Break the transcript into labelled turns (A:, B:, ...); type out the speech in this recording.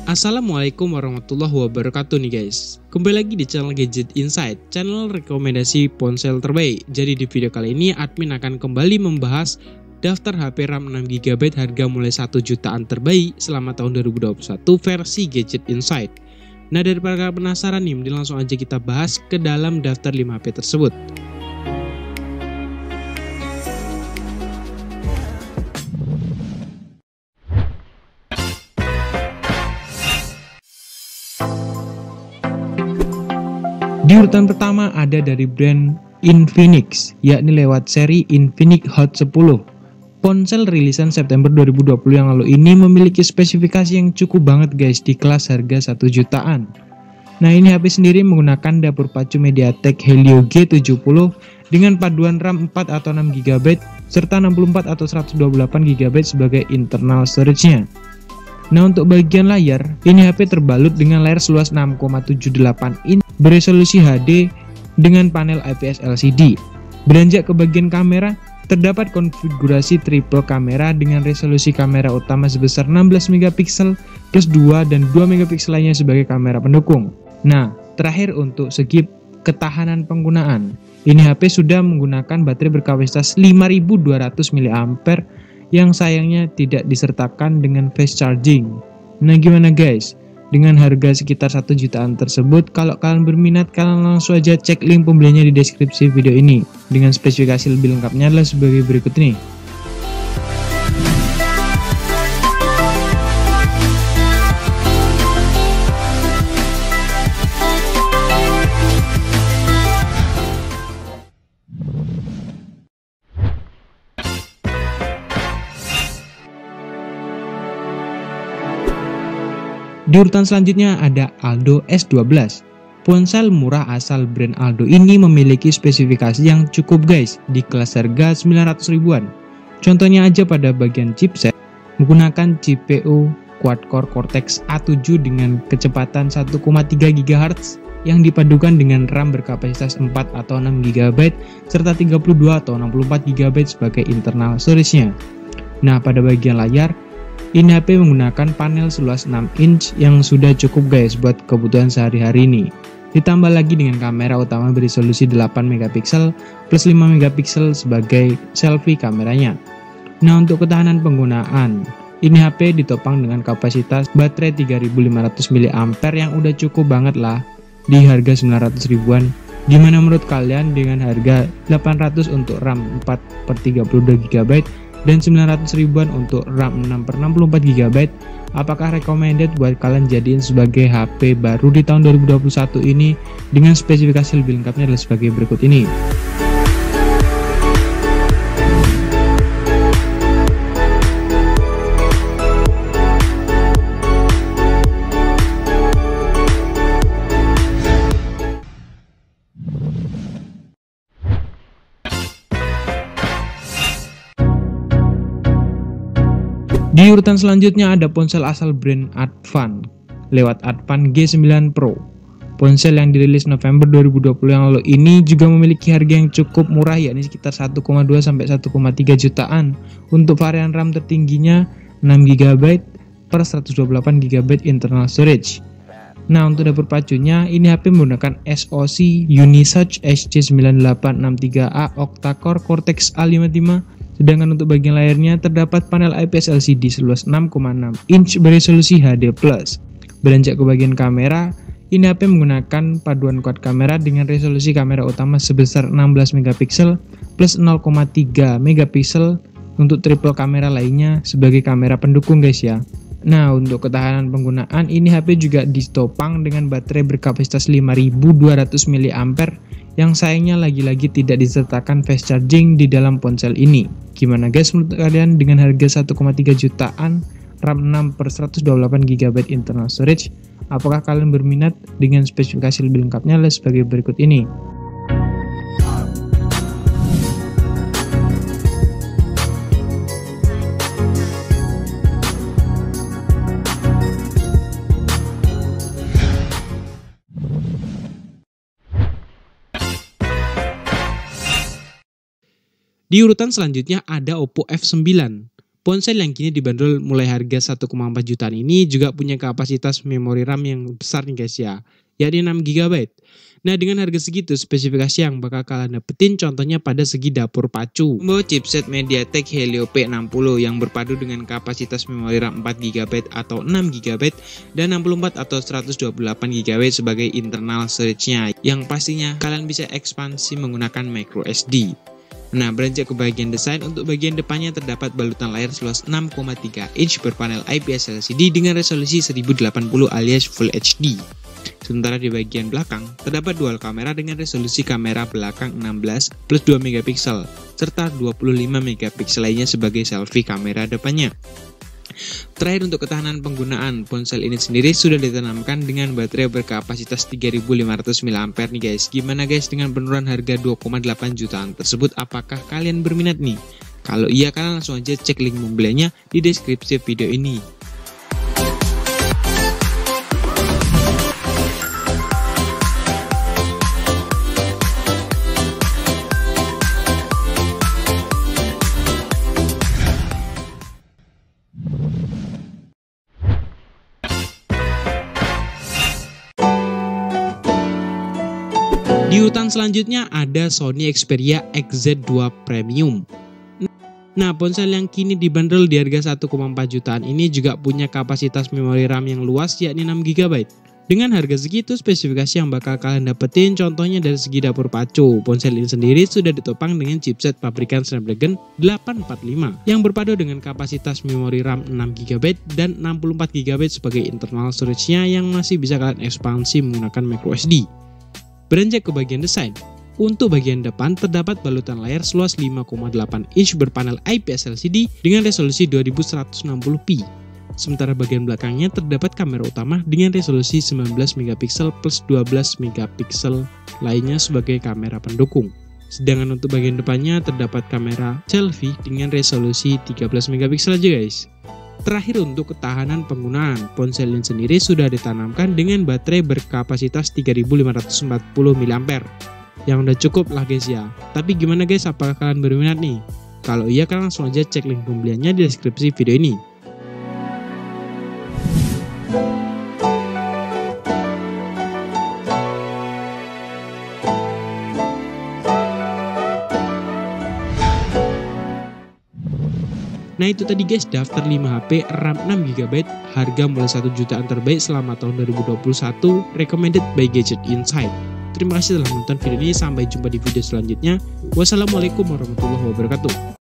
A: Assalamualaikum warahmatullahi wabarakatuh nih guys. Kembali lagi di channel Gadget Insight, channel rekomendasi ponsel terbaik. Jadi di video kali ini admin akan kembali membahas daftar HP RAM 6GB harga mulai 1 jutaan terbaik selama tahun 2021 versi Gadget Insight. Nah, daripada penasaran nih, mending langsung aja kita bahas ke dalam daftar 5 HP tersebut. Di urutan pertama ada dari brand Infinix, yakni lewat seri Infinix Hot 10. Ponsel rilisan September 2020 yang lalu ini memiliki spesifikasi yang cukup banget guys di kelas harga 1 jutaan. Nah, ini HP sendiri menggunakan dapur pacu MediaTek Helio G70 dengan paduan RAM 4 atau 6GB serta 64 atau 128GB sebagai internal storage-nya. Nah, untuk bagian layar, ini HP terbalut dengan layar seluas 6,78 inch beresolusi HD dengan panel IPS LCD. Beranjak ke bagian kamera, terdapat konfigurasi triple kamera dengan resolusi kamera utama sebesar 16MP plus 2 dan 2MP lainnya sebagai kamera pendukung. Nah, terakhir untuk segi ketahanan penggunaan, ini HP sudah menggunakan baterai berkapasitas 5200 mAh yang sayangnya tidak disertakan dengan fast charging. Nah, gimana guys? Dengan harga sekitar 1 jutaan tersebut, kalau kalian berminat, kalian langsung aja cek link pembeliannya di deskripsi video ini. Dengan spesifikasi lebih lengkapnya adalah sebagai berikut ini. Di urutan selanjutnya ada Aldo S12. Ponsel murah asal brand Aldo ini memiliki spesifikasi yang cukup guys di kelas harga 900 ribuan. Contohnya aja pada bagian chipset, menggunakan CPU quad-core Cortex A7 dengan kecepatan 1,3 GHz yang dipadukan dengan RAM berkapasitas 4 atau 6GB serta 32 atau 64GB sebagai internal storage-nya. Nah, pada bagian layar, ini HP menggunakan panel seluas 6 inch yang sudah cukup guys buat kebutuhan sehari-hari ini. Ditambah lagi dengan kamera utama beresolusi 8MP plus 5MP sebagai selfie kameranya. Nah, untuk ketahanan penggunaan, ini HP ditopang dengan kapasitas baterai 3500 mAh yang udah cukup banget lah di harga 900 ribuan. Gimana menurut kalian dengan harga 800 untuk RAM 4/32GB dan 900 ribuan untuk RAM 6/64GB? Apakah recommended buat kalian jadiin sebagai HP baru di tahun 2021 ini? Dengan spesifikasi lebih lengkapnya adalah sebagai berikut ini. Di urutan selanjutnya ada ponsel asal brand Advan lewat Advan G9 Pro. Ponsel yang dirilis November 2020 yang lalu ini juga memiliki harga yang cukup murah, yakni sekitar 1,2 sampai 1,3 jutaan. Untuk varian RAM tertingginya 6GB per 128GB internal storage. Nah, untuk dapur pacunya, ini HP menggunakan SoC Unisoc SC9863A octa-core Cortex A55. Sedangkan untuk bagian layarnya terdapat panel IPS LCD seluas 6,6 inch beresolusi HD+. Beranjak ke bagian kamera, ini HP menggunakan paduan quad kamera dengan resolusi kamera utama sebesar 16MP plus 0,3MP untuk triple kamera lainnya sebagai kamera pendukung guys ya. Nah, untuk ketahanan penggunaan, ini HP juga ditopang dengan baterai berkapasitas 5200 mAh yang sayangnya lagi-lagi tidak disertakan fast charging di dalam ponsel ini. Gimana guys menurut kalian dengan harga 1,3 jutaan, RAM 6/128GB internal storage? Apakah kalian berminat? Dengan spesifikasi lebih lengkapnya adalah sebagai berikut ini. Di urutan selanjutnya ada Oppo F9. Ponsel yang kini dibanderol mulai harga 1,4 jutaan ini juga punya kapasitas memori RAM yang besar nih guys ya, yakni 6 GB. Nah, dengan harga segitu, spesifikasi yang bakal kalian dapetin contohnya pada segi dapur pacu. Membawa chipset MediaTek Helio P60 yang berpadu dengan kapasitas memori RAM 4 GB atau 6 GB dan 64 atau 128 GB sebagai internal storage-nya, yang pastinya kalian bisa ekspansi menggunakan micro SD. Nah, beranjak ke bagian desain, untuk bagian depannya terdapat balutan layar seluas 6,3 inch berpanel IPS LCD dengan resolusi 1080 alias Full HD. Sementara di bagian belakang, terdapat dual kamera dengan resolusi kamera belakang 16 plus 2 MP, serta 25 MP lainnya sebagai selfie kamera depannya. Terakhir, untuk ketahanan penggunaan, ponsel ini sendiri sudah ditanamkan dengan baterai berkapasitas 3500 mAh nih guys. Gimana guys dengan penurunan harga 2,8 jutaan tersebut? Apakah kalian berminat nih? Kalau iya, kalian langsung aja cek link pembeliannya di deskripsi video ini. Di urutan selanjutnya ada Sony Xperia XZ2 Premium. Nah, ponsel yang kini dibanderol di harga 1,4 jutaan ini juga punya kapasitas memori RAM yang luas, yakni 6 GB. Dengan harga segitu, spesifikasi yang bakal kalian dapetin contohnya dari segi dapur pacu. Ponsel ini sendiri sudah ditopang dengan chipset pabrikan Snapdragon 845 yang berpadu dengan kapasitas memori RAM 6 GB dan 64 GB sebagai internal storage-nya, yang masih bisa kalian ekspansi menggunakan micro SD. Beranjak ke bagian desain, untuk bagian depan terdapat balutan layar seluas 5,8 inch berpanel IPS LCD dengan resolusi 2160p. Sementara bagian belakangnya terdapat kamera utama dengan resolusi 19 MP plus 12 MP lainnya sebagai kamera pendukung. Sedangkan untuk bagian depannya terdapat kamera selfie dengan resolusi 13 MP aja guys. Terakhir, untuk ketahanan penggunaan, ponsel ini sendiri sudah ditanamkan dengan baterai berkapasitas 3540 mAh, yang udah cukup lah guys ya. Tapi gimana guys, apakah kalian berminat nih? Kalau iya, kalian langsung aja cek link pembeliannya di deskripsi video ini. Nah, itu tadi guys daftar 5 HP RAM 6 GB harga mulai 1 jutaan terbaik selama tahun 2021 recommended by Gadget Insight. Terima kasih telah menonton video ini, sampai jumpa di video selanjutnya. Wassalamualaikum warahmatullahi wabarakatuh.